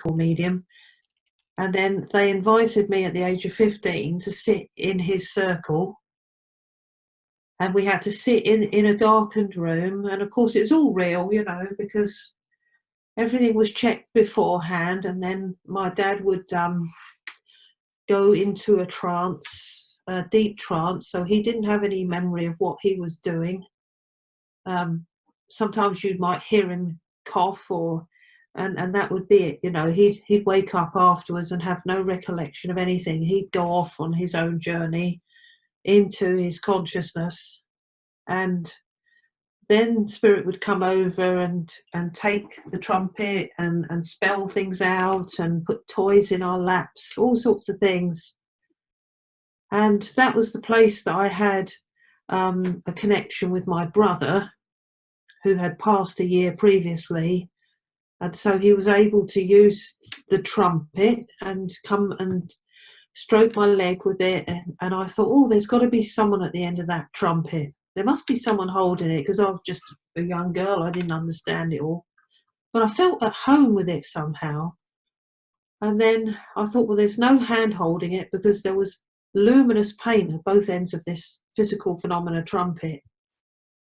physical medium. And then they invited me at the age of 15 to sit in his circle. And we had to sit in a darkened room. And of course, it was all real, you know, because everything was checked beforehand. And then my dad would go into a trance, a deep trance. So he didn't have any memory of what he was doing. Sometimes you might hear him cough, and that would be it. You know, he'd wake up afterwards and have no recollection of anything. He'd go off on his own journey into his consciousness, and then spirit would come over and take the trumpet and spell things out and put toys in our laps, all sorts of things. And that was the place that I had a connection with my brother, who had passed a year previously. And so he was able to use the trumpet and come and stroke my leg with it. And I thought, oh, there's got to be someone at the end of that trumpet. There must be someone holding it, because I was just a young girl. I didn't understand it all. But I felt at home with it somehow. And then I thought, well, there's no hand holding it, because there was luminous paint at both ends of this physical phenomena trumpet.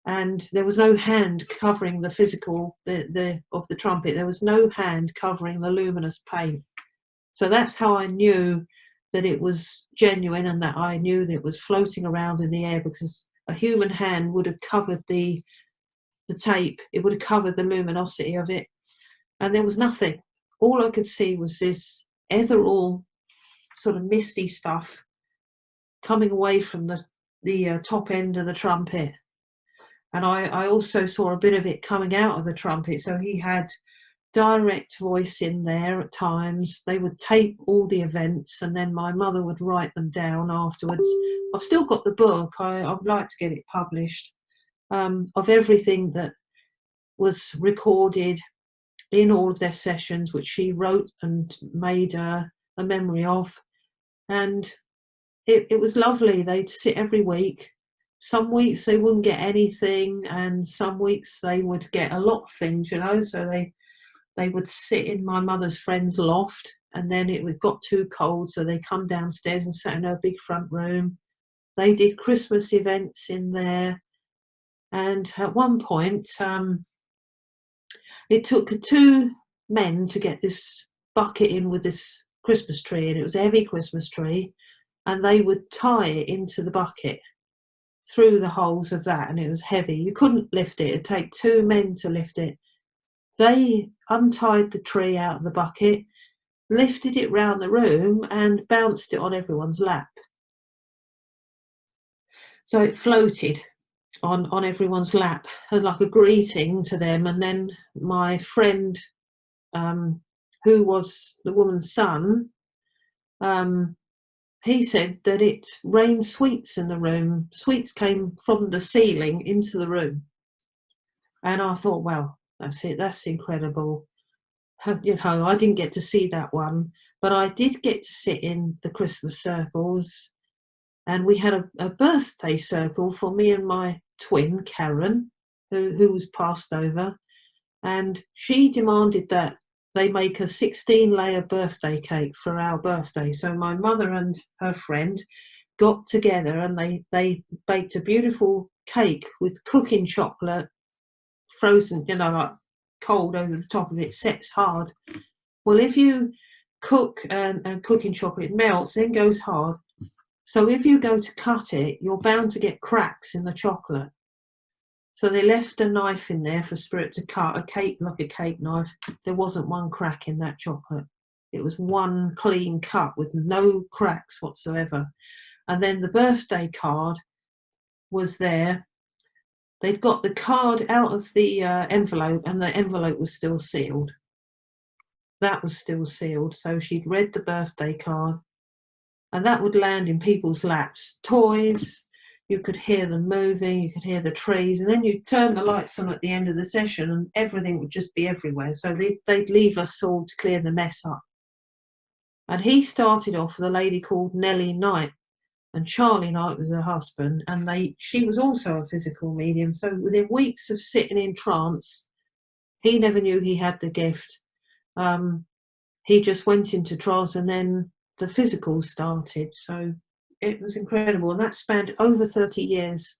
And there was no hand covering the physical of the trumpet. There was no hand covering the luminous paint. So that's how I knew that it was genuine, and that I knew that it was floating around in the air, because a human hand would have covered the tape. It would have covered the luminosity of it. And there was nothing. All I could see was this ethereal sort of misty stuff coming away from the top end of the trumpet. And I also saw a bit of it coming out of the trumpet. So he had direct voice in there at times. They would tape all the events, and then my mother would write them down afterwards. I've still got the book. I'd like to get it published, of everything that was recorded in all of their sessions, which she wrote and made a memory of. And it was lovely. They'd sit every week. Some weeks they wouldn't get anything, and some weeks they would get a lot of things, you know. So they would sit in my mother's friend's loft, and then it got too cold, so they come downstairs and sat in her big front room. They did Christmas events in there. And at one point, it took 2 men to get this bucket in with this Christmas tree, and it was a heavy Christmas tree, and they would tie it into the bucket through the holes of that, and it was heavy. You couldn't lift it. It'd take 2 men to lift it. They untied the tree out of the bucket, lifted it round the room, and bounced it on everyone's lap. So it floated on everyone's lap as like a greeting to them. And then my friend, who was the woman's son, he said that it rained sweets in the room. Sweets came from the ceiling into the room. And I thought, well, that's it. That's incredible. You know, I didn't get to see that one, but I did get to sit in the Christmas circles. And we had a birthday circle for me and my twin, Karen, who was passed over. And she demanded that they make a 16-layer birthday cake for our birthday. So my mother and her friend got together, and they baked a beautiful cake with cooking chocolate, frozen, you know, like cold over the top of it, sets hard. Well, if you cook and cooking chocolate, it melts, then goes hard. So if you go to cut it, you're bound to get cracks in the chocolate. So they left a knife in there for spirit to cut a cake, like a cake knife. There wasn't one crack in that chocolate. It was one clean cut with no cracks whatsoever. And then the birthday card was there. They'd got the card out of the envelope, and the envelope was still sealed. That was still sealed. So she'd read the birthday card, and that would land in people's laps. Toys, you could hear them moving, you could hear the trees, and then you'd turn the lights on at the end of the session and everything would just be everywhere. So they'd leave us all to clear the mess up. And he started off with a lady called Nellie Knight, and Charlie Knight was her husband, and she was also a physical medium. So within weeks of sitting in trance, he never knew he had the gift. he just went into trance, and then the physical started. So it was incredible, and that spanned over 30 years,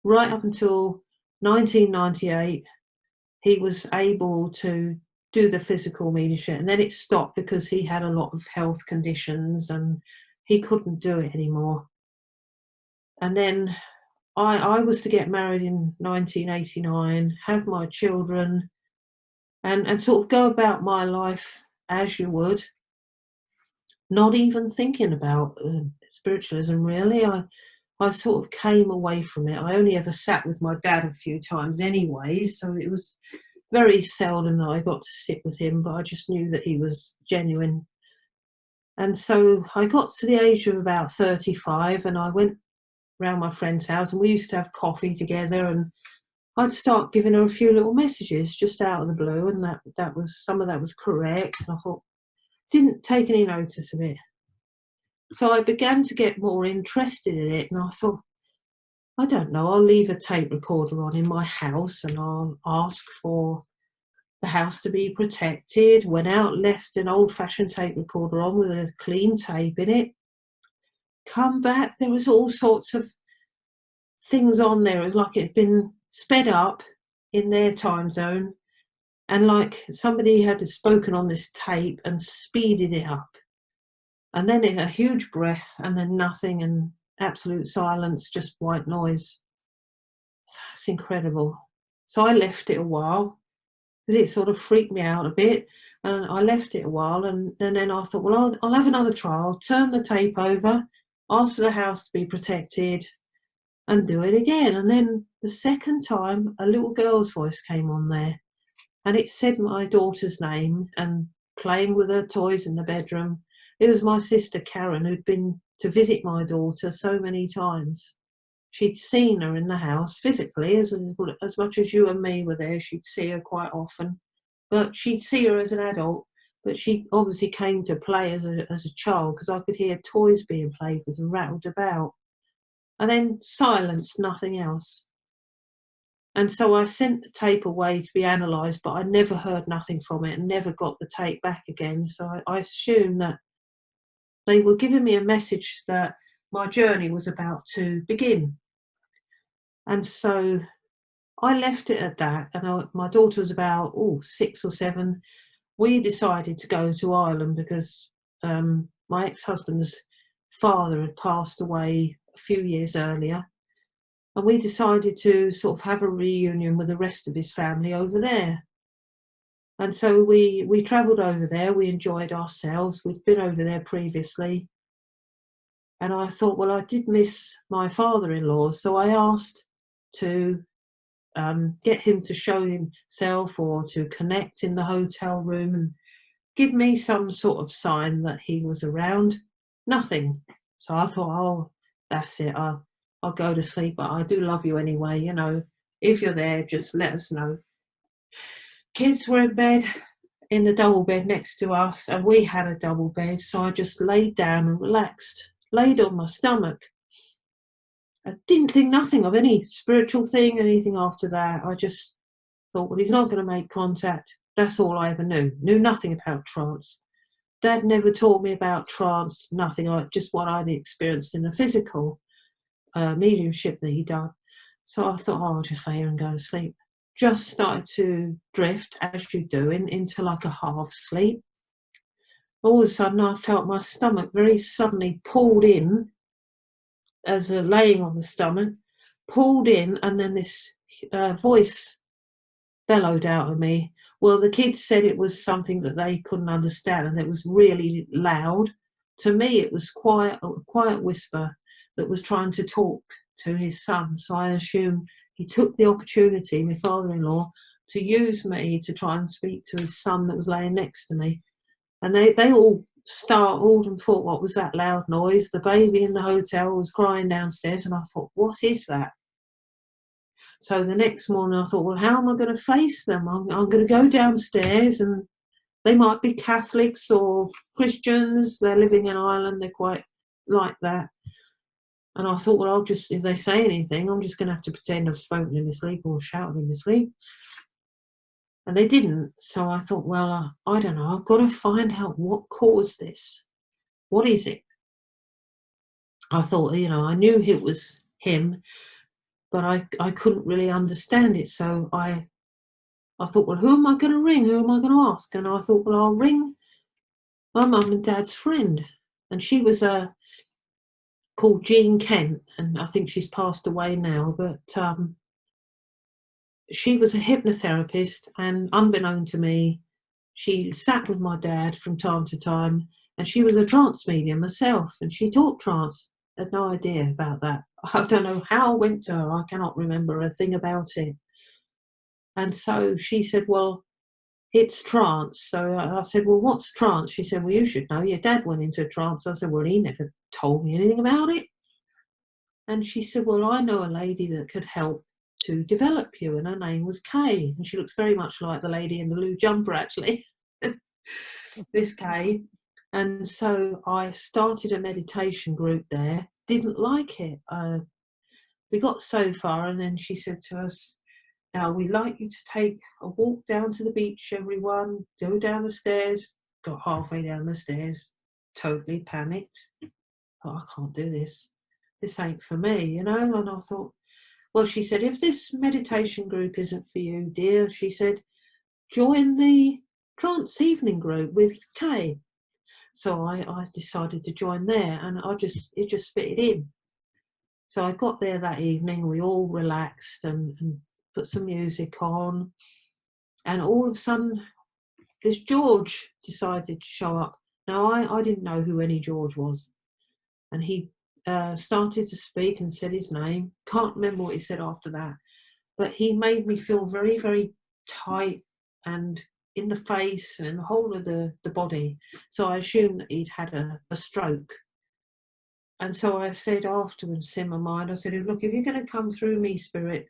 right up until 1998. He was able to do the physical mediumship, and then it stopped because he had a lot of health conditions and he couldn't do it anymore. And then I was to get married in 1989, have my children, and sort of go about my life as you would, not even thinking about spiritualism really. I sort of came away from it. I only ever sat with my dad a few times anyway, so it was very seldom that I got to sit with him, but I just knew that he was genuine. And so I got to the age of about 35, and I went round my friend's house, and we used to have coffee together, and I'd start giving her a few little messages just out of the blue, and that was, some of that was correct, and I thought, didn't take any notice of it. So I began to get more interested in it, and I thought, I don't know, I'll leave a tape recorder on in my house, and I'll ask for the house to be protected. Went out, left an old-fashioned tape recorder on with a clean tape in it. Come back, there was all sorts of things on there. It was like it had been sped up in their time zone, and like somebody had spoken on this tape and speeded it up. And then a huge breath, and then nothing, and absolute silence, just white noise. That's incredible. So I left it a while, because it sort of freaked me out a bit, and I left it a while, and then I thought, well, I'll have another trial, turn the tape over, ask for the house to be protected, and do it again. And then the second time, a little girl's voice came on there, and it said my daughter's name, and playing with her toys in the bedroom. It was my sister Karen, who'd been to visit my daughter so many times. She'd seen her in the house physically, as much as you and me were there. She'd see her quite often, but she'd see her as an adult. But she obviously came to play as a child, because I could hear toys being played with and rattled about. And then silence, nothing else. And so I sent the tape away to be analysed, but I never heard nothing from it and never got the tape back again. So I assumed that they were giving me a message that my journey was about to begin. And so I left it at that. And my daughter was about 6 or 7. We decided to go to Ireland because my ex-husband's father had passed away a few years earlier. And we decided to sort of have a reunion with the rest of his family over there. And so we travelled over there. We enjoyed ourselves. We'd been over there previously. And I thought, well, I did miss my father-in-law. So I asked to get him to show himself, or to connect in the hotel room and give me some sort of sign that he was around. Nothing. So I thought, oh, that's it. I'll go to sleep, but I do love you anyway. You know, if you're there, just let us know. Kids were in bed, in the double bed next to us, and we had a double bed. So I just laid down and relaxed, laid on my stomach. I didn't think nothing of any spiritual thing, anything after that. I just thought, well, he's not going to make contact. That's all I ever knew nothing about trance. Dad never taught me about trance, nothing, just what I'd experienced in the physical mediumship that he'd done. So I thought, I'll just lay here and go to sleep. Just started to drift, as you do, into like a half sleep. All of a sudden, I felt my stomach very suddenly pulled in, as laying on the stomach, pulled in, and then this voice bellowed out of me. Well, the kids said it was something that they couldn't understand, and it was really loud. To me, it was a quiet whisper that was trying to talk to his son. So I assume he took the opportunity, my father-in-law, to use me to try and speak to his son that was laying next to me. And they all startled and thought, what was that loud noise? The baby in the hotel was crying downstairs, and I thought, what is that? So the next morning I thought, well, how am I going to face them? I'm going to go downstairs, and they might be Catholics or Christians. They're living in Ireland. They're quite like that. And I thought, well, if they say anything, I'm just going to have to pretend I've spoken in my sleep or shouted in my sleep. And they didn't. So I thought, well, I don't know. I've got to find out what caused this. What is it? I thought, I knew it was him, but I couldn't really understand it. So I thought, well, who am I going to ring? Who am I going to ask? And I thought, well, I'll ring my mum and dad's friend. And she was called Jean Kent, and I think she's passed away now. But she was a hypnotherapist, and unbeknown to me, she sat with my dad from time to time, and she was a trance medium herself, and she taught trance. I had no idea about that. I don't know how I went to her. I cannot remember a thing about it. And so she said, well, it's trance. So I said, well, what's trance? She said, well, you should know. Your dad went into a trance. I said, well, he never told me anything about it. And she said, well, I know a lady that could help to develop you, and her name was Kay. And she looks very much like the lady in the blue jumper, actually, this Kay. And so I started a meditation group there. Didn't like it. We got so far, and then she said to us, now we'd like you to take a walk down to the beach, everyone. Go down the stairs. Got halfway down the stairs, totally panicked. Oh, I can't do this. This ain't for me, And I thought, well, she said, if this meditation group isn't for you, dear, she said, join the trance evening group with Kay. So I decided to join there, and it just fitted in. So I got there that evening. We all relaxed and put some music on, and all of a sudden, this George decided to show up. Now I didn't know who any George was, and he started to speak and said his name. Can't remember what he said after that, but he made me feel very, very tight and in the face and in the whole of the body. So I assumed that he'd had a stroke. And so I said afterwards in my mind, I said, look, if you're going to come through me, Spirit,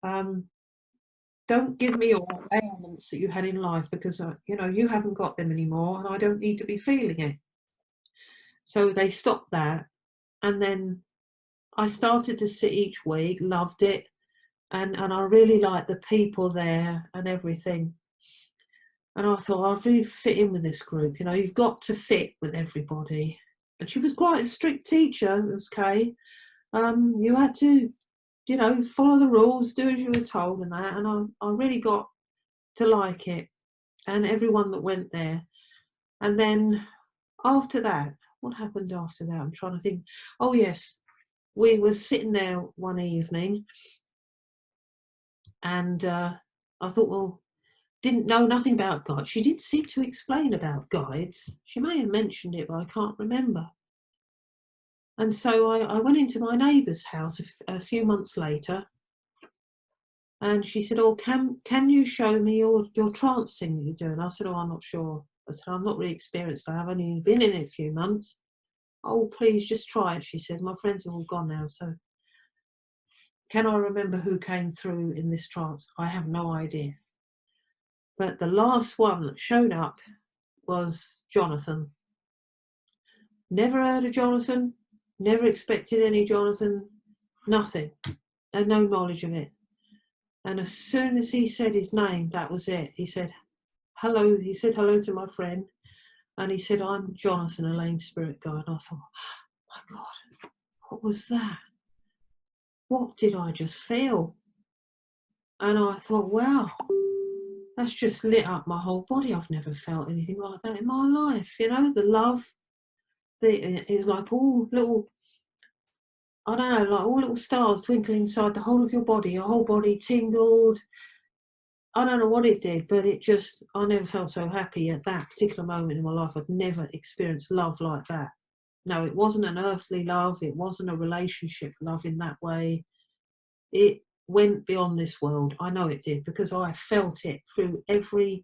don't give me all ailments that you had in life, because, you haven't got them anymore, and I don't need to be feeling it. So they stopped that. And then I started to sit each week, loved it. And I really liked the people there and everything. And I thought, I'd really fit in with this group. You've got to fit with everybody. And she was quite a strict teacher, was Kay. You had to, follow the rules, do as you were told and that. And I really got to like it, and everyone that went there. And then after that, what happened after that? I'm trying to think. Oh, yes. We were sitting there one evening, and I thought, well, didn't know nothing about guides. She did seem to explain about guides. She may have mentioned it, but I can't remember. And so I went into my neighbour's house a few months later, and she said, oh, can you show me your trance thing that you're doing? I said, oh, I'm not sure. I said, I'm not really experienced. I've only been in it a few months. Oh, please, just try it, she said. My friends are all gone now, so can I remember who came through in this trance? I have no idea. But the last one that showed up was Jonathan. Never heard of Jonathan, never expected any Jonathan, nothing. Had no knowledge of it. And as soon as he said his name, that was it. He said hello to my friend, and he said, I'm Jonathan, Elaine's spirit guide. And I thought, oh my God, what was that? What did I just feel? And I thought, wow, that's just lit up my whole body. I've never felt anything like that in my life. The love, it's like all little, I don't know, like all little stars twinkling inside the whole of your body. Your whole body tingled. I don't know what it did, but I never felt so happy at that particular moment in my life. I'd never experienced love like that. No, it wasn't an earthly love. It wasn't a relationship love in that way. It went beyond this world. I know it did, because I felt it through every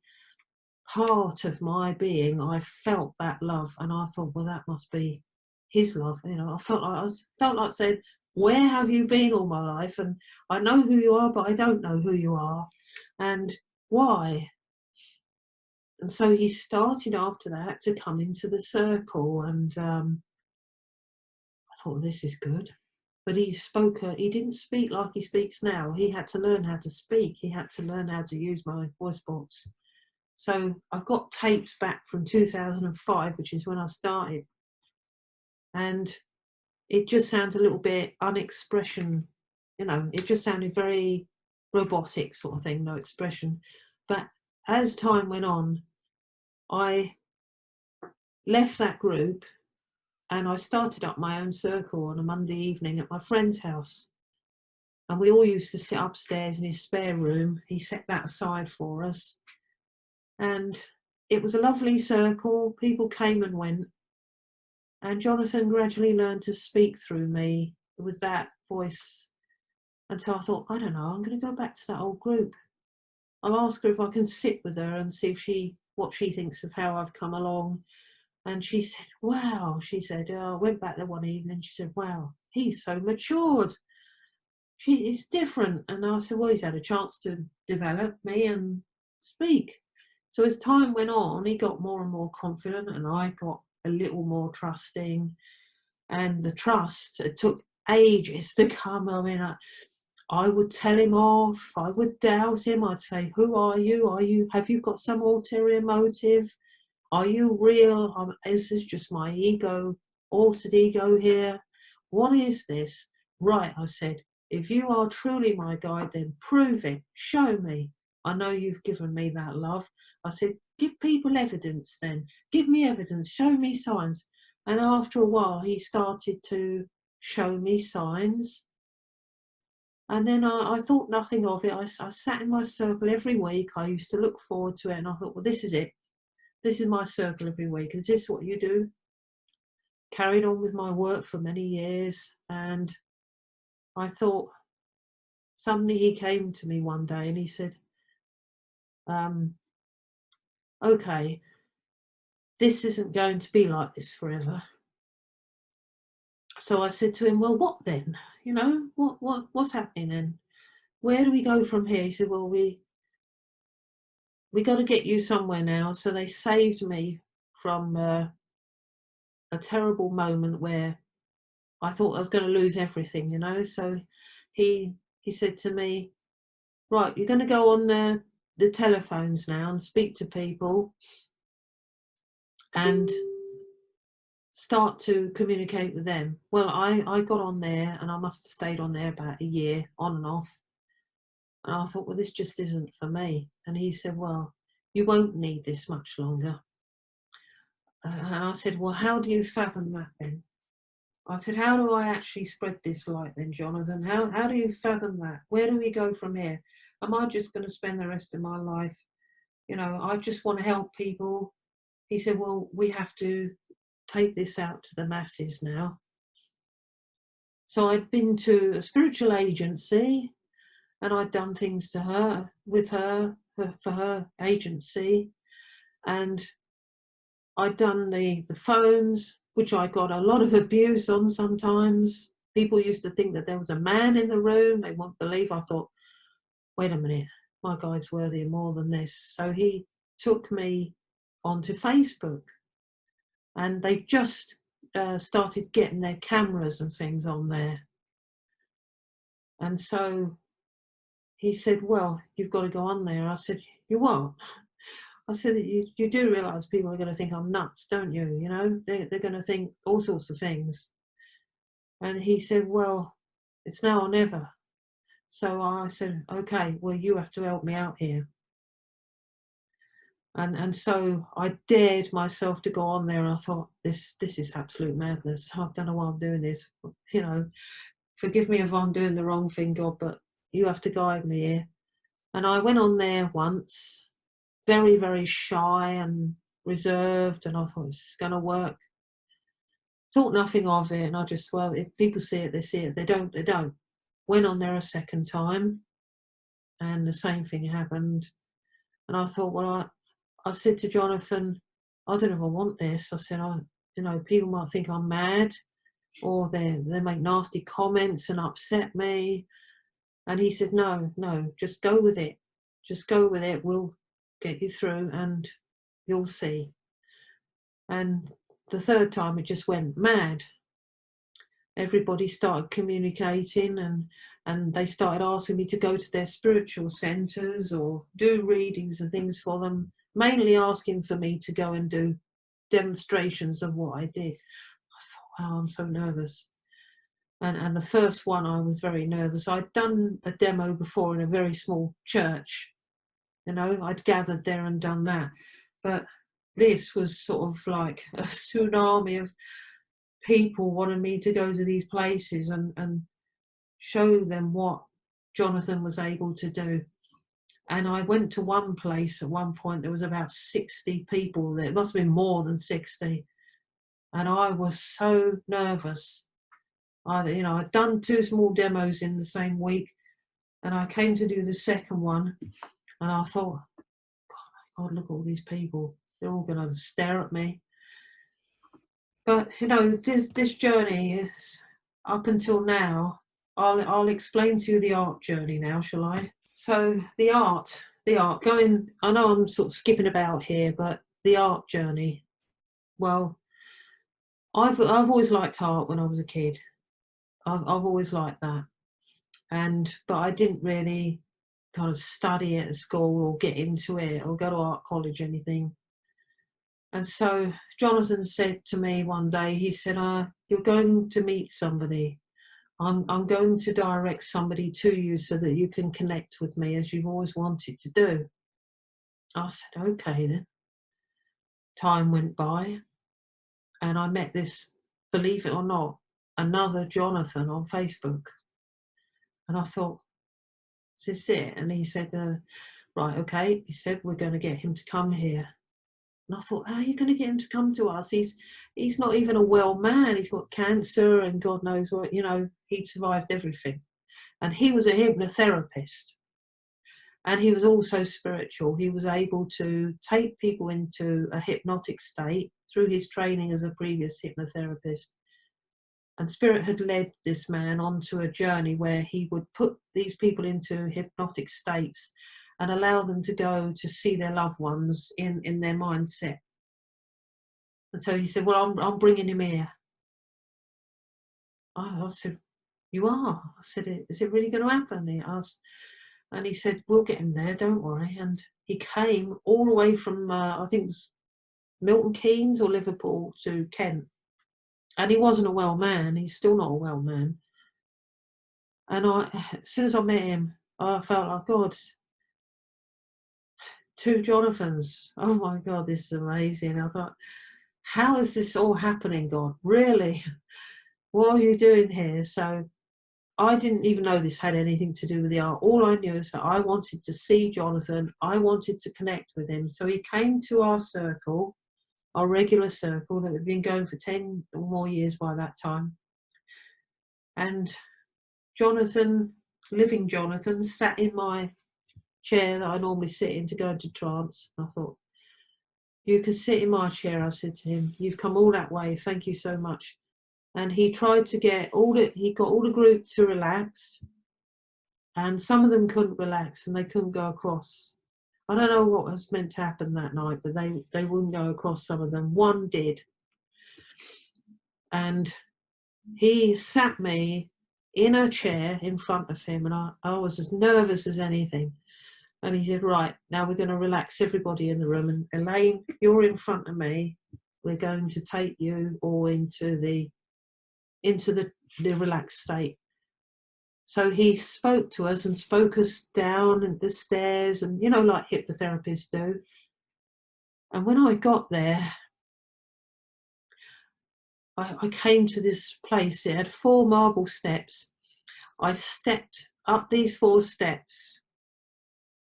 part of my being. I felt that love, and I thought, well, that must be his love. I felt like saying, where have you been all my life? And I know who you are, but I don't know who you are, and why. And so he started after that to come into the circle, and I thought, this is good. but he didn't speak like he speaks now. He had to learn how to speak. He had to learn how to use my voice box. So I've got tapes back from 2005, which is when I started. And it just sounds a little bit unexpression, it just sounded very robotic sort of thing, no expression. But as time went on, I left that group and I started up my own circle on a Monday evening at my friend's house. And we all used to sit upstairs in his spare room. He set that aside for us. And it was a lovely circle. People came and went. And Jonathan gradually learned to speak through me with that voice. And so I thought, I don't know, I'm going to go back to that old group. I'll ask her if I can sit with her and see what she thinks of how I've come along. And she said, wow, she said, I went back there one evening. She said, wow, he's so matured. It's different. And I said, well, he's had a chance to develop me and speak. So as time went on, he got more and more confident and I got a little more trusting. And the trust, it took ages to come. I mean, I would tell him off. I would doubt him. I'd say, who are you? Have you got some ulterior motive? Are you real? Is this just my ego, altered ego here? What is this? Right, I said, if you are truly my guide, then prove it. Show me. I know you've given me that love. I said, give people evidence then. Give me evidence. Show me signs. And after a while, he started to show me signs. And then I thought nothing of it. I sat in my circle every week. I used to look forward to it. And I thought, well, this is it. This is my circle every week. Is this what you do? Carried on with my work for many years. And I thought, suddenly he came to me one day and he said, okay, this isn't going to be like this forever. So I said to him, well, what then? What's happening then? Where do we go from here? He said, well, we got to get you somewhere now. So they saved me from a terrible moment where I thought I was going to lose everything, So he said to me, right, you're going to go on the telephones now and speak to people and start to communicate with them. Well, I got on there and I must have stayed on there about a year, on and off. And I thought, well, this just isn't for me. And he said, well, you won't need this much longer. And I said, well, how do you fathom that then? I said, how do I actually spread this light then, Jonathan? How do you fathom that? Where do we go from here? Am I just going to spend the rest of my life, I just want to help people? He said, well, we have to take this out to the masses now. So I'd been to a spiritual agency and I'd done things to her, with her, for her agency. And I'd done the phones, which I got a lot of abuse on sometimes. People used to think that there was a man in the room. They wouldn't believe. I thought, wait a minute, my guy's worthy of more than this. So he took me onto Facebook. And they just started getting their cameras and things on there. And so he said, well, you've got to go on there. I said, you what? I said, you do realise people are going to think I'm nuts, don't you? They're going to think all sorts of things. And he said, well, it's now or never. So I said, okay, well, you have to help me out here. And so I dared myself to go on there. And I thought, this is absolute madness. I don't know why I'm doing this. Forgive me if I'm doing the wrong thing, God, but you have to guide me here. And I went on there once, very, very shy and reserved, and I thought, this is going to work. Thought nothing of it, and I just, well, if people see it, they see it. If they don't, they don't. Went on there a second time, and the same thing happened. And I thought, well, I said to Jonathan, I don't know if I want this. I said, people might think I'm mad, or they make nasty comments and upset me. And he said, no, just go with it. Just go with it. We'll get you through and you'll see. And the third time it just went mad. everybody started communicating, and they started asking me to go to their spiritual centres or do readings and things for them, mainly asking for me to go and do demonstrations of what I did. I thought, wow, I'm so nervous. And the first one, I was very nervous. I'd done a demo before in a very small church. You know, I'd gathered there and done that. But this was sort of like a tsunami of people wanting me to go to these places and show them what Jonathan was able to do. And I went to one place at one point, there was about 60 people there. It must have been more than 60. And I was so nervous. I'd done 2 small demos in the same week, and I came to do the second one, and I thought, God, look at all these people. They're all going to stare at me. But, this journey is up until now. I'll explain to you the art journey now, shall I? So the art, going, I know I'm sort of skipping about here, but the art journey. Well, I've always liked art when I was a kid. I've always liked that. But I didn't really kind of study it at school or get into it or go to art college or anything. And so Jonathan said to me one day, he said, you're going to meet somebody. I'm going to direct somebody to you so that you can connect with me as you've always wanted to do. I said, okay then. Time went by and I met this, believe it or not, another Jonathan on Facebook. And I thought, is this it? And he said, right, okay. He said, we're going to get him to come here. And I thought, how are you going to get him to come to us? He's not even a well man. He's got cancer and God knows what, he'd survived everything. And he was a hypnotherapist. And he was also spiritual. He was able to take people into a hypnotic state through his training as a previous hypnotherapist. And Spirit had led this man onto a journey where he would put these people into hypnotic states and allow them to go to see their loved ones in their mindset. And so he said, well, I'm bringing him here. I said, you are? I said, is it really going to happen? He asked. And he said, we'll get him there, don't worry. And he came all the way from, I think it was Milton Keynes or Liverpool to Kent. And he wasn't a well man. He's still not a well man. And as soon as I met him, I felt like, God, 2 Jonathans. Oh my God, this is amazing. I thought, how is this all happening, God? Really? What are you doing here? So I didn't even know this had anything to do with the art. All I knew is that I wanted to see Jonathan. I wanted to connect with him. So he came to our circle, our regular circle that had been going for 10 or more years by that time. And Jonathan, living Jonathan, sat in my chair that I normally sit in to go into trance. I thought, you can sit in my chair, I said to him. You've come all that way. Thank you so much. And he tried to get he got all the group to relax, and some of them couldn't relax and they couldn't go across. I don't know what was meant to happen that night, but they wouldn't go across, some of them. One did. And he sat me in a chair in front of him, and I was as nervous as anything. And he said, right, now we're going to relax everybody in the room. And Elaine, you're in front of me. We're going to take you all into the relaxed state. So he spoke to us and spoke us down the stairs, and like hypnotherapists do. And when I got there, I came to this place. It had 4 marble steps. I stepped up these 4 steps,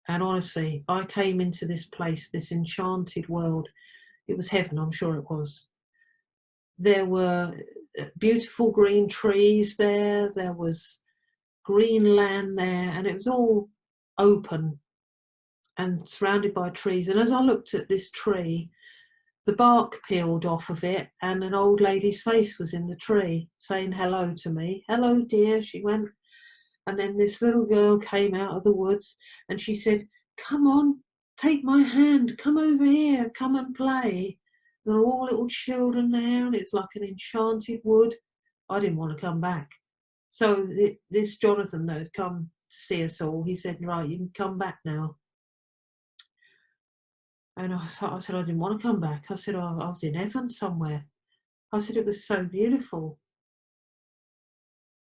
and honestly, I came into this place, this enchanted world. It was heaven, I'm sure it was. There were beautiful green trees there. There was green land there, and it was all open and surrounded by trees. And as I looked at this tree, the bark peeled off of it, and an old lady's face was in the tree saying hello to me. Hello, dear, she went. And then this little girl came out of the woods and she said, come on, take my hand, come over here, come and play. There were all little children there, and it's like an enchanted wood. I didn't want to come back. So this Jonathan that had come to see us all, he said, right, you can come back now. And I said, I didn't want to come back. I said, I was in heaven somewhere. I said, it was so beautiful.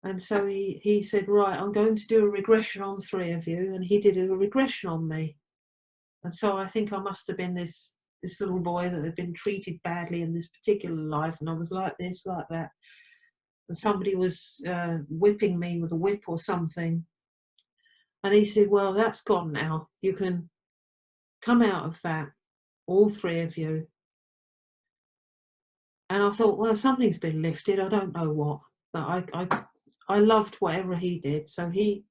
And so he said, right, I'm going to do a regression on 3 of you. And he did a regression on me. And so I think I must have been this little boy that had been treated badly in this particular life. And I was like this, like that. And somebody was whipping me with a whip or something. And he said, well, that's gone now. You can come out of that, all 3 of you. And I thought, well, something's been lifted. I don't know what. But I loved whatever he did. So he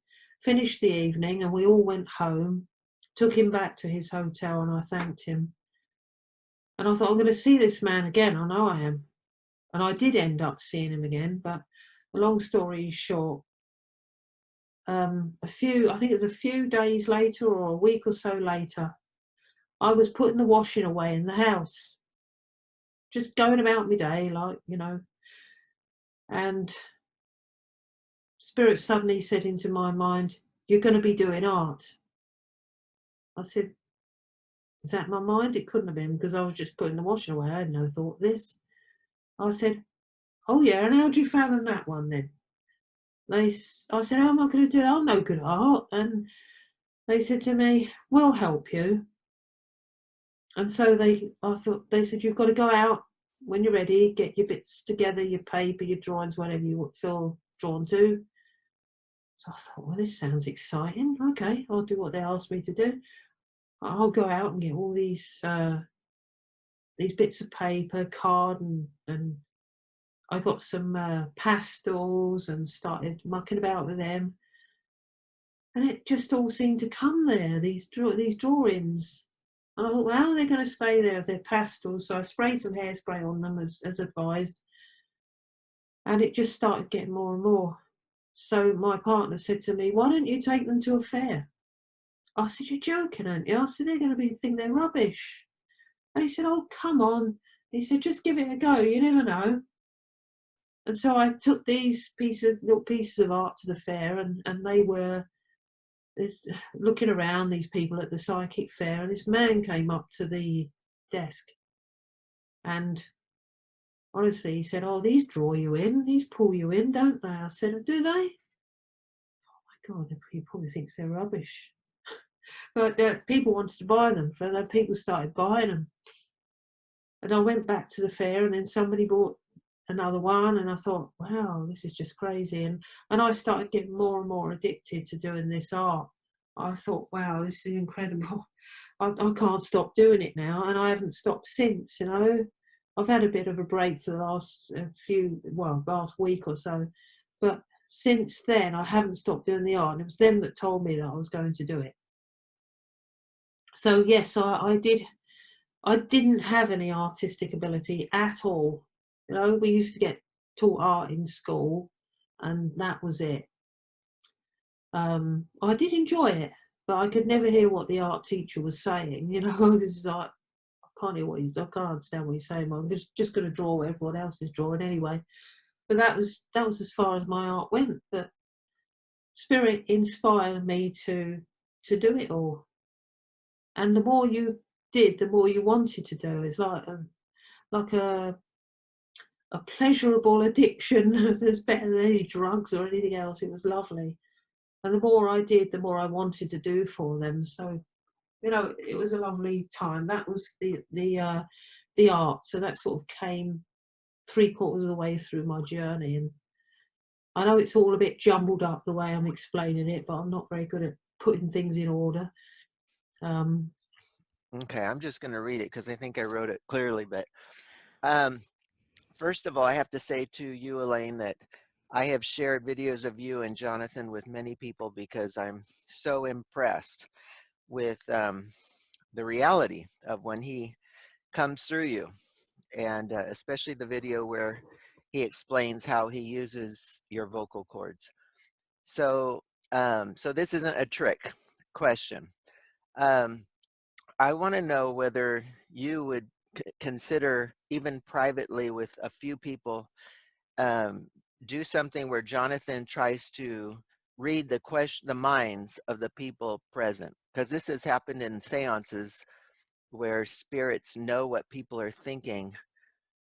finished the evening and we all went home, took him back to his hotel, and I thanked him. And I thought, I'm going to see this man again. I know I am. And I did end up seeing him again. But the long story short, I think it was a few days later or a week or so later, I was putting the washing away in the house, just going about my day, like, and Spirit suddenly said into my mind, you're going to be doing art. I said, is that my mind? It couldn't have been, because I was just putting the washing away. I had no thought of this. I said, oh yeah, and how do you fathom that one then? I said, how am I going to do that? I'm no good at art. And they said to me, we'll help you. And so they said, you've got to go out when you're ready, get your bits together, your paper, your drawings, whatever you feel drawn to. So I thought, well, this sounds exciting. Okay, I'll do what they asked me to do. I'll go out and get all these bits of paper, card, and I got some pastels and started mucking about with them. And it just all seemed to come there, these drawings. And I thought, well, how are they going to stay there if they're pastels? So I sprayed some hairspray on them as advised. And it just started getting more and more. So my partner said to me, why don't you take them to a fair? I said, you're joking, aren't you? I said, they're going to think they're rubbish. And he said, oh, come on. He said, just give it a go. You never know. And so I took these little pieces of art to the fair, and they were looking around, these people at the psychic fair, and this man came up to the desk. And honestly, he said, oh, these draw you in, these pull you in, don't they? I said, do they? Oh my God, he probably thinks they're rubbish. But people wanted to buy them, so then people started buying them. And I went back to the fair, and then somebody bought another one, and I thought, wow, this is just crazy. And I started getting more and more addicted to doing this art. I thought, wow, this is incredible. I can't stop doing it now, and I haven't stopped since. I've had a bit of a break for the last last week or so, but since then I haven't stopped doing the art. And it was them that told me that I was going to do it. So yes, I did. I didn't have any artistic ability at all. We used to get taught art in school, and that was it. I did enjoy it, but I could never hear what the art teacher was saying. It's like, I can't understand what he's saying. I'm just going to draw what everyone else is drawing anyway. But that was as far as my art went. But Spirit inspired me to do it all. And the more you did, the more you wanted to do. It's like a pleasurable addiction that's better than any drugs or anything else. It was lovely. And the more I did, the more I wanted to do for them. So, it was a lovely time. That was the art. So that sort of came 3/4 of the way through my journey. And I know it's all a bit jumbled up the way I'm explaining it, but I'm not very good at putting things in order. Okay, I'm just going to read it because I think I wrote it clearly. But first of all, I have to say to you, Elaine, that I have shared videos of you and Jonathan with many people because I'm so impressed with the reality of when he comes through you, and especially the video where he explains how he uses your vocal cords. So, so this isn't a trick question. I want to know whether you would consider, even privately with a few people, do something where Jonathan tries to read the minds of the people present, because this has happened in seances where spirits know what people are thinking,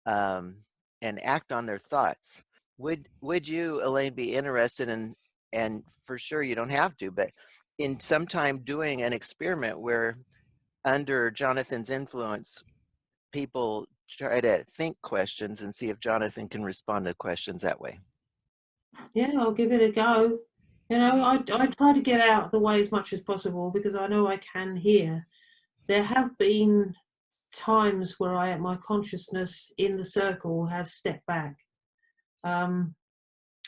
and act on their thoughts. Would you, Elaine, be interested in, and for sure you don't have to, but in sometime doing an experiment where under Jonathan's influence, people try to think questions and see if Jonathan can respond to questions that way? Yeah, I'll give it a go. You know, I try to get out of the way as much as possible because I know I can hear. There have been times where my consciousness in the circle has stepped back, and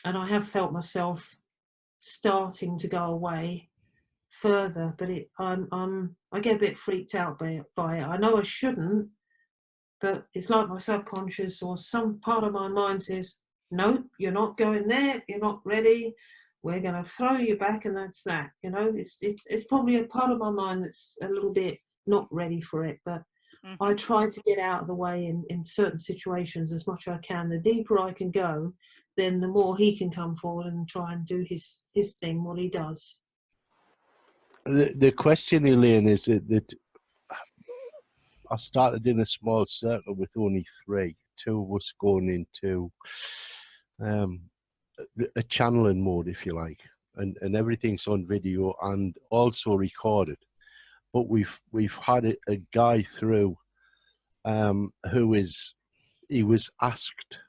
I have felt myself starting to go away further, but I get a bit freaked out by it. I know I shouldn't, but it's like my subconscious or some part of my mind says, "No, you're not going there. You're not ready. We're going to throw you back," and that's that. You know, it's probably a part of my mind that's a little bit not ready for it, but I try to get out of the way in certain situations as much as I can. The deeper I can go, then the more he can come forward and try and do his thing, what he does. The question, Elaine, is that I started in a small circle with only three. Two of us going into a channeling mode, if you like, and everything's on video and also recorded. But we've had a guy through he was asked.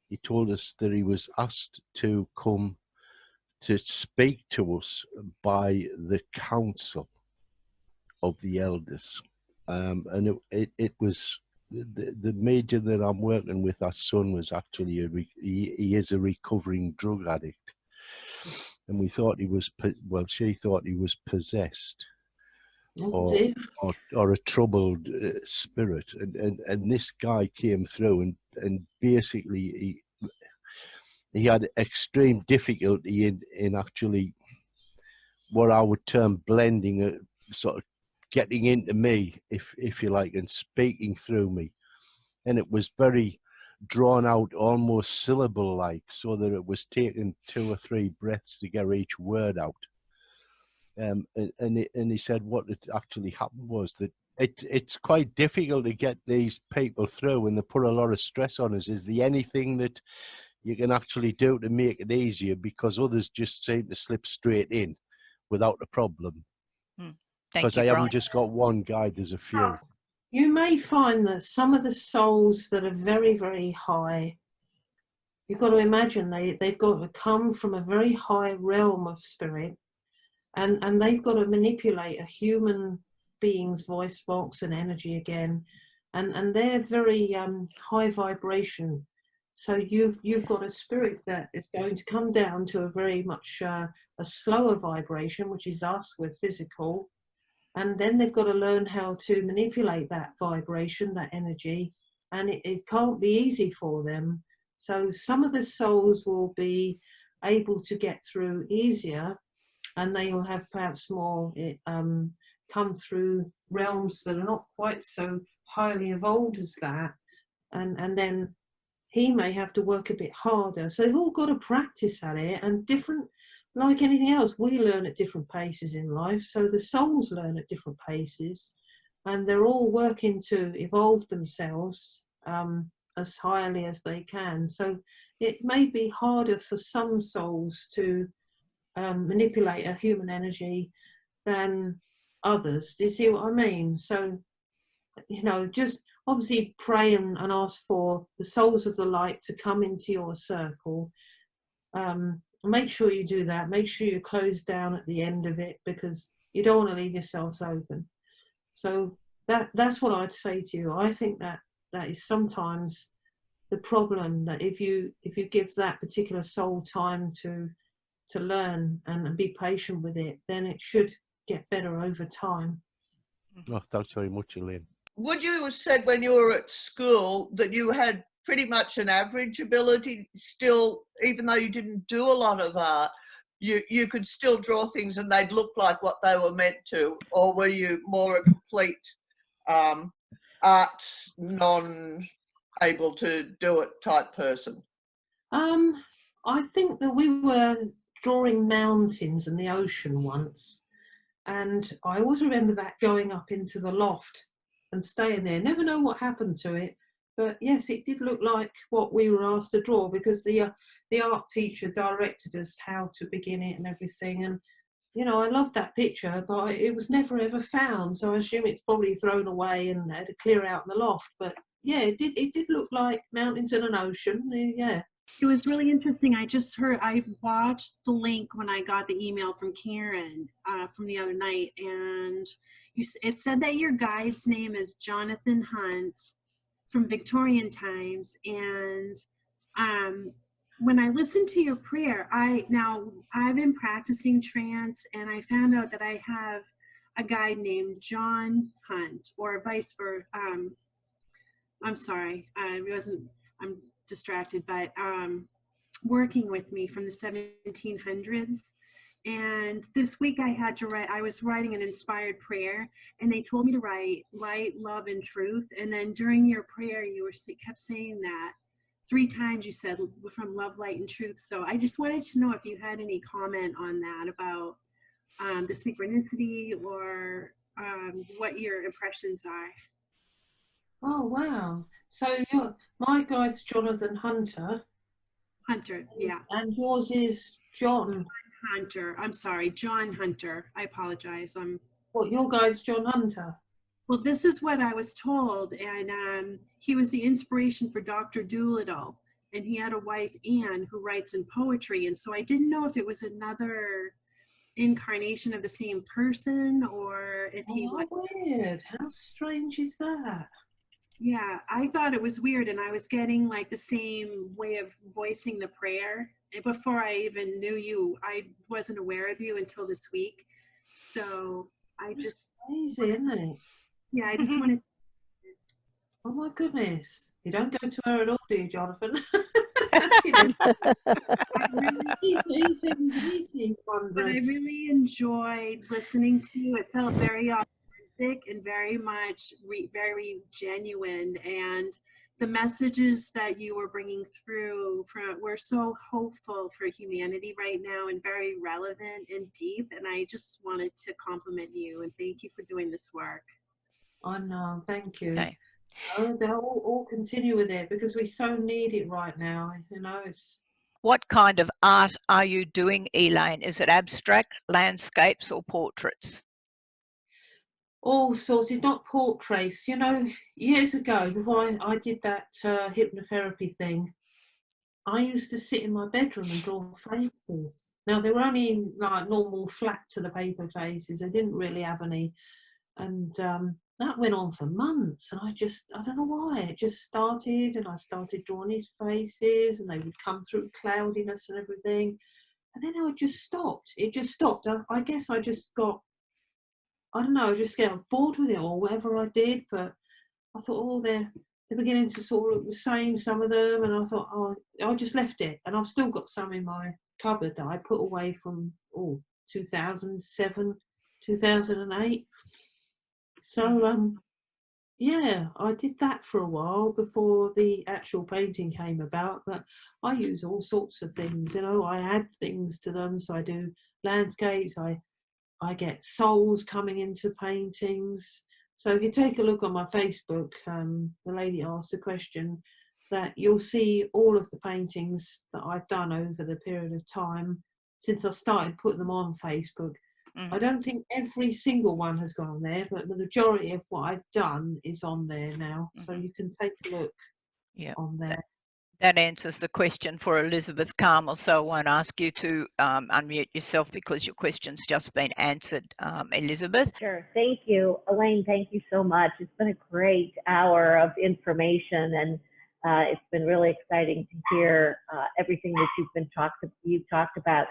He told us that he was asked to come to speak to us by the council of the elders, and it was the major that I'm working with. Our son was actually he is a recovering drug addict, and we thought he was she thought he was possessed. Oh, Or a troubled spirit, and this guy came through and basically he had extreme difficulty in actually what I would term blending, sort of getting into me, if you like, and speaking through me, and it was very drawn out, almost syllable like, so that it was taking 2 or 3 breaths to get each word out. And he said what had actually happened was that it's quite difficult to get these people through, and they put a lot of stress on us. Is there anything that you can actually do to make it easier, because others just seem to slip straight in without a problem? Because I haven't just got one guide, there's a few. You may find that some of the souls that are very, very high, you've got to imagine they've got to come from a very high realm of spirit, and they've got to manipulate a human being's voice box and energy again, and they're very high vibration. So you've got a spirit that is going to come down to a very much a slower vibration, which is us, we're physical, and then they've got to learn how to manipulate that vibration, that energy, and it can't be easy for them. So some of the souls will be able to get through easier, and they will have perhaps more come through realms that are not quite so highly evolved as that, and then he may have to work a bit harder. So they've all got to practice at it, and different, like anything else, we learn at different paces in life, so the souls learn at different paces, and they're all working to evolve themselves as highly as they can. So it may be harder for some souls to manipulate a human energy than others. Do you see what I mean? So, you know, just obviously pray and ask for the souls of the light to come into your circle. Make sure you do that. Make sure you close down at the end of it, because you don't want to leave yourselves open. So that's what I'd say to you. I think that is sometimes the problem, that if you give that particular soul time to learn and be patient with it, then it should get better over time. Oh, thanks very much, Elaine. Would you have said when you were at school that you had pretty much an average ability still, even though you didn't do a lot of art, you could still draw things and they'd look like what they were meant to? Or were you more a complete art, non-able to do it type person? I think that we were drawing mountains and the ocean once, and I always remember that going up into the loft and staying there. Never know what happened to it, but yes, it did look like what we were asked to draw, because the art teacher directed us how to begin it and everything. And you know, I loved that picture, but it was never ever found, so I assume it's probably thrown away and had to clear out in the loft. But yeah, it did look like mountains and an ocean. Yeah. It was really interesting. I watched the link when I got the email from Karen from the other night, and it said that your guide's name is Jonathan Hunt from Victorian times. And when I listened to your prayer, I've been practicing trance, and I found out that I have a guide named John Hunt, or vice versa. I'm sorry, I'm distracted, but working with me from the 1700s. And this week I was writing an inspired prayer, and they told me to write light, love, and truth. And then during your prayer, you kept saying that 3 times. You said from love, light, and truth. So I just wanted to know if you had any comment on that, about the synchronicity, or what your impressions are. Oh wow! So my guide's Jonathan Hunter. Hunter, yeah. And yours is John Hunter. I'm sorry, John Hunter. I apologize. What, your guide's John Hunter? Well, this is what I was told, and he was the inspiration for Dr. Doolittle, and he had a wife, Anne, who writes in poetry, and so I didn't know if it was another incarnation of the same person, or if he was... Weird. How strange is that? Yeah, I thought it was weird, and I was getting like the same way of voicing the prayer. And before I even knew you, I wasn't aware of you until this week. So I just... Crazy, isn't it? Yeah, I just wanted... Oh my goodness. You don't go to her at all, do you, Jonathan? But I really enjoyed listening to you. It felt very authentic and very much very genuine, and the messages that you were bringing through were so hopeful for humanity right now, and very relevant and deep. And I just wanted to compliment you and thank you for doing this work. I know, thank you. Okay. They'll all continue with it, because we so need it right now. You know, it's... What kind of art are you doing, Elaine? Is it abstract, landscapes, or portraits? All sorts. It's not portraits. You know, years ago, before I did that hypnotherapy thing, I used to sit in my bedroom and draw faces. Now, they were only like normal flat to the paper faces. They didn't really have any. And that went on for months. And I don't know why. It just started, and I started drawing his faces, and they would come through cloudiness and everything. And then it just stopped. It just stopped. I guess I just got... I don't know, just get bored with it, or whatever I did. But I thought, oh, they're beginning to sort of look the same, some of them. And I thought, oh, I just left it. And I've still got some in my cupboard that I put away from 2007, 2008. So, yeah, I did that for a while before the actual painting came about. But I use all sorts of things, you know. I add things to them. So I do landscapes. I get souls coming into paintings. So if you take a look on my Facebook, the lady asked a question, that you'll see all of the paintings that I've done over the period of time since I started putting them on Facebook. I don't think every single one has gone on there, but the majority of what I've done is on there now. So you can take a look on there. That answers the question for Elizabeth Carmel, so I won't ask you to unmute yourself because your question's just been answered, Elizabeth. Sure. Thank you. Elaine, thank you so much. It's been a great hour of information, and it's been really exciting to hear everything that you've talked about.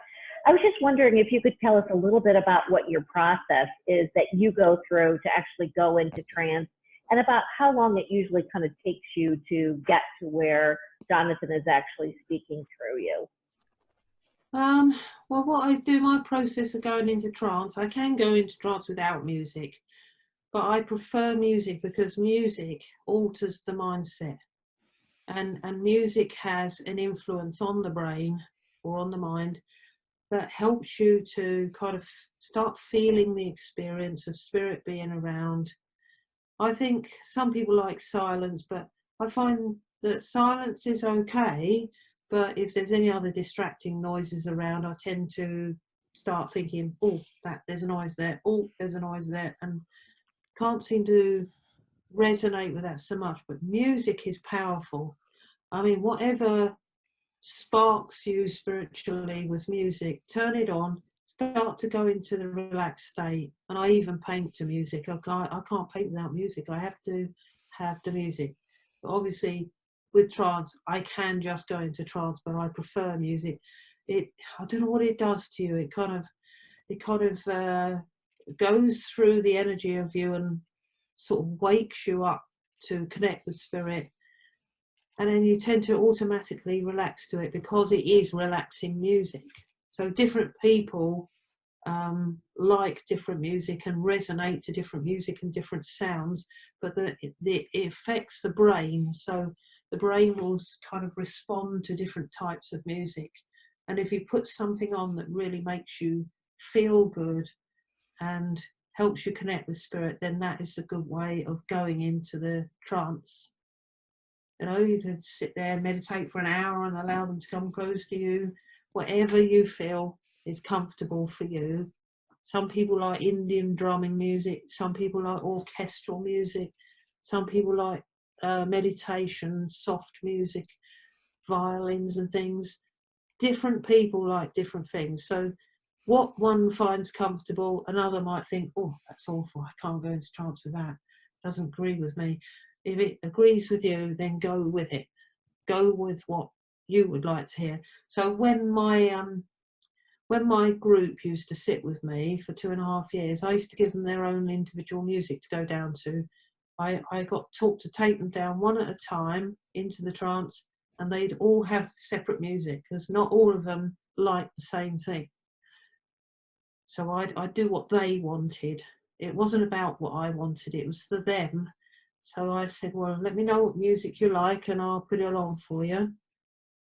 I was just wondering if you could tell us a little bit about what your process is that you go through to actually go into trance, and about how long it usually kind of takes you to get to where Jonathan is actually speaking through you. Well, what I do, my process of going into trance, I can go into trance without music, but I prefer music because music alters the mindset, and music has an influence on the brain or on the mind that helps you to kind of start feeling the experience of spirit being around. I think some people like silence, but I find that silence is okay, but if there's any other distracting noises around, I tend to start thinking, oh, there's a noise there, oh, there's a noise there, and can't seem to resonate with that so much. But music is powerful. I mean, whatever sparks you spiritually with music, turn it on, start to go into the relaxed state. And I even paint to music. I can't paint without music. I have to have the music. But obviously with trance, I can just go into trance, but I prefer music. I don't know what it does to you. It kind of goes through the energy of you and sort of wakes you up to connect with spirit. And then you tend to automatically relax to it because it is relaxing music. So different people like different music and resonate to different music and different sounds, but it affects the brain. So the brain will kind of respond to different types of music. And if you put something on that really makes you feel good and helps you connect with spirit, then that is a good way of going into the trance. You know, you can sit there and meditate for an hour and allow them to come close to you. Whatever you feel is comfortable for you. Some people like Indian drumming music. Some people like orchestral music. Some people like meditation, soft music, violins and things. Different people like different things. So what one finds comfortable, another might think, oh, that's awful. I can't go into trance with that. Doesn't agree with me. If it agrees with you, then go with it. Go with what you would like to hear. So when my group used to sit with me for 2.5 years, I used to give them their own individual music to go down to. I got taught to take them down one at a time into the trance, and they'd all have separate music because not all of them like the same thing. So I'd do what they wanted. It wasn't about what I wanted, it was for them. So I said, well, let me know what music you like and I'll put it on for you.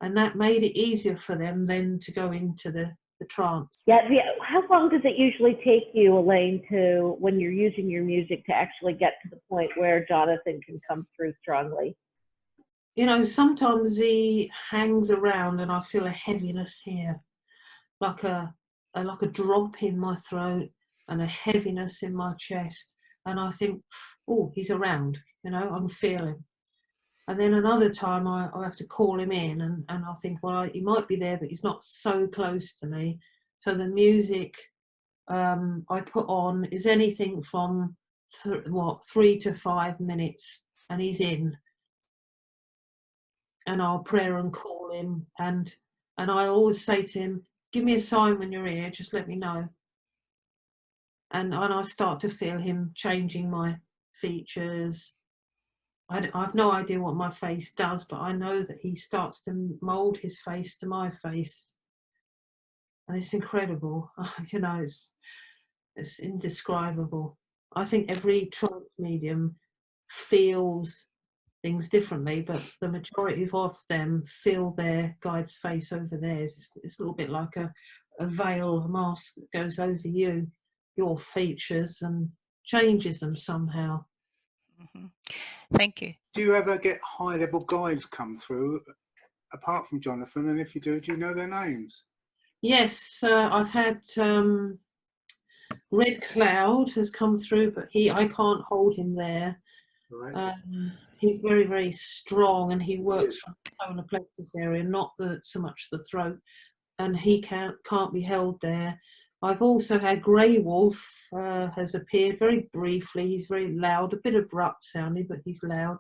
And that made it easier for them then to go into the trance. Yeah, how long does it usually take you, Elaine, to, when you're using your music, to actually get to the point where Jonathan can come through strongly? You know, sometimes he hangs around and I feel a heaviness here, like a drop in my throat and a heaviness in my chest. And I think, oh, he's around, you know, I can feel him. And then another time I have to call him in and I think, well, he might be there, but he's not so close to me. So the music I put on is anything from 3 to 5 minutes, and he's in. And I'll pray and call him, and I always say to him, give me a sign when you're here, just let me know. And I start to feel him changing my features. I've no idea what my face does, but I know that he starts to mould his face to my face. And it's incredible. You know, it's indescribable. I think every trance medium feels things differently, but the majority of them feel their guide's face over theirs. It's a little bit like a veil, a mask that goes over you, your features, and changes them somehow. Mm-hmm. Thank you. Do you ever get high-level guides come through, apart from Jonathan? And if you do you know their names? Yes, I've had Red Cloud has come through, but I can't hold him there. Right. He's very, very strong, and he works from the solar plexus area, not so much the throat, and he can't be held there. I've also had Grey Wolf has appeared very briefly. He's very loud, a bit abrupt sounding, but he's loud.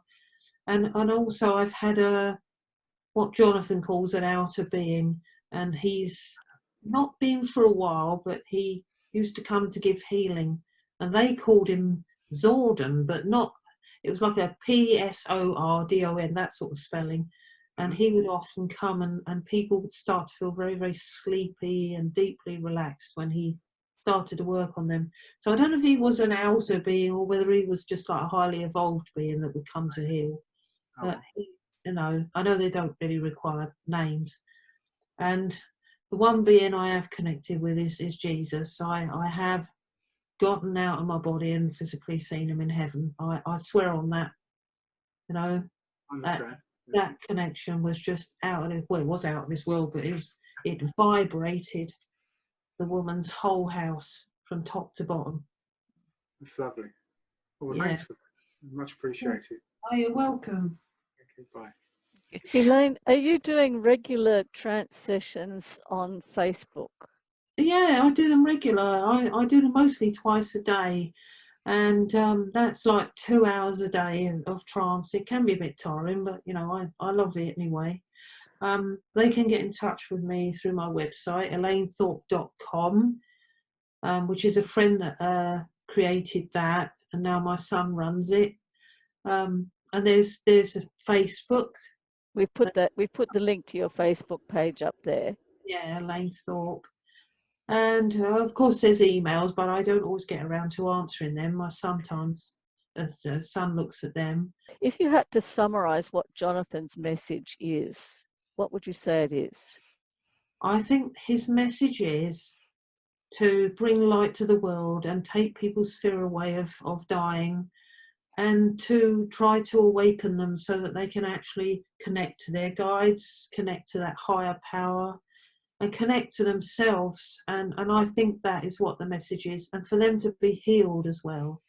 And also I've had what Jonathan calls an outer being, and he's not been for a while, but he used to come to give healing, and they called him Zordon, but not. It was like a P-S-O-R-D-O-N, that sort of spelling. And he would often come and people would start to feel very, very sleepy and deeply relaxed when he started to work on them. So I don't know if he was an outer being or whether he was just like a highly evolved being that would come to heal. But you know, I know they don't really require names. And the one being I have connected with is Jesus. I have gotten out of my body and physically seen him in heaven. I swear on that. You know, Understand. that connection was just out of this, well, it was out of this world, but it vibrated the woman's whole house from top to bottom. That's lovely. Well, Yeah. thanks for that. Much appreciated. Oh, you're welcome. Okay, bye. Elaine, are you doing regular trance sessions on Facebook? Yeah, I do them regular. I do them mostly twice a day, and that's like 2 hours a day of trance. It can be a bit tiring, but you know, I love it anyway. They can get in touch with me through my website, elainethorpe.com, which is a friend that created that, and now my son runs it. And there's a Facebook. We've put the link to your Facebook page up there. Yeah, Elaine Thorpe. And of course there's emails, but I don't always get around to answering them. I sometimes, the son looks at them. If you had to summarize what Jonathan's message is, what would you say it is? I think his message is to bring light to the world and take people's fear away of dying, and to try to awaken them so that they can actually connect to their guides, connect to that higher power, and connect to themselves. And I think that is what the message is, and for them to be healed as well.